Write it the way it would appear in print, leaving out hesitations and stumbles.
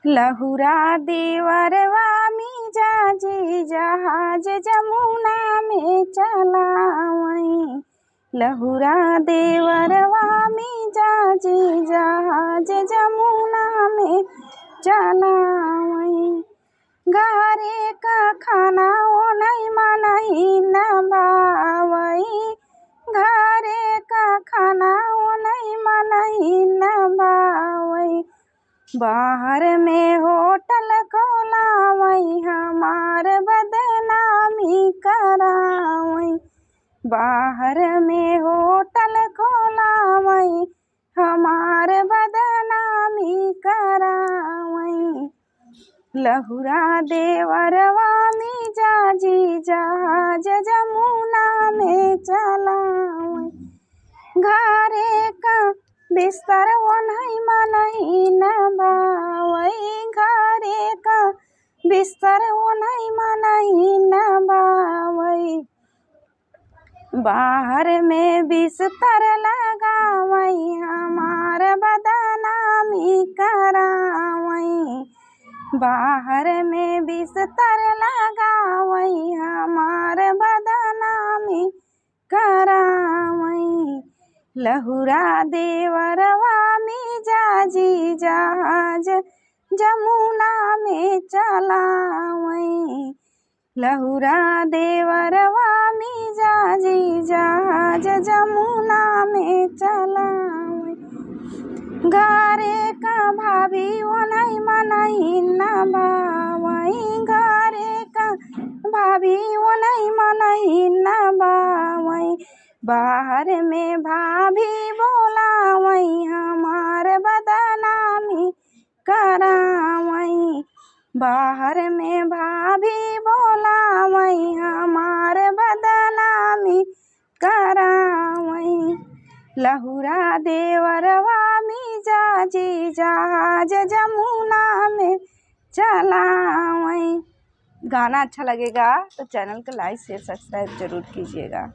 लहुरा देवरवा में जाजी जहाज जमुना में चलावई। लहुरा देवरवा में जाजी जहाज जमुना में चलावई। घरे का खाना ओ नहीं मनही न भावई। घरे का खाना ओ नहीं मनही न भावई। बाहर में होटल खोलावई हमार बदनामी करावई। बाहर में होटल खोलावई हमार बदनामी करावई। लहुरा देवरवा में जाजी जहाज जमुना में चलावई। घरे का बिस्तर वो नहीं मनही न भावई। घरे का बिस्तर वो नहीं मनही न भावई। बाहर में बिस्तर लगावई हमार बदनामी करावई। बाहर में बिस्तर लगावई हमार बदनामी करावई। लहुरा देवरवा में जाजी जहाज जमुना में चलावई। लहुरा देवरवा में जाजी जहाज जमुना में चलावई। घरे का भाभी वो नहीं मनही न भावई। घरे का भाभी वो नहीं मनही न भावई। बाहर में भाभी बोलावई हमार बदनामी करावई। बाहर में भाभी बोलावई हमार बदनामी करावई। लहुरा देवरवा में जाजी जहाज जमुना में चलावई। गाना अच्छा लगेगा तो चैनल को लाइक शेयर सब्सक्राइब जरूर कीजिएगा।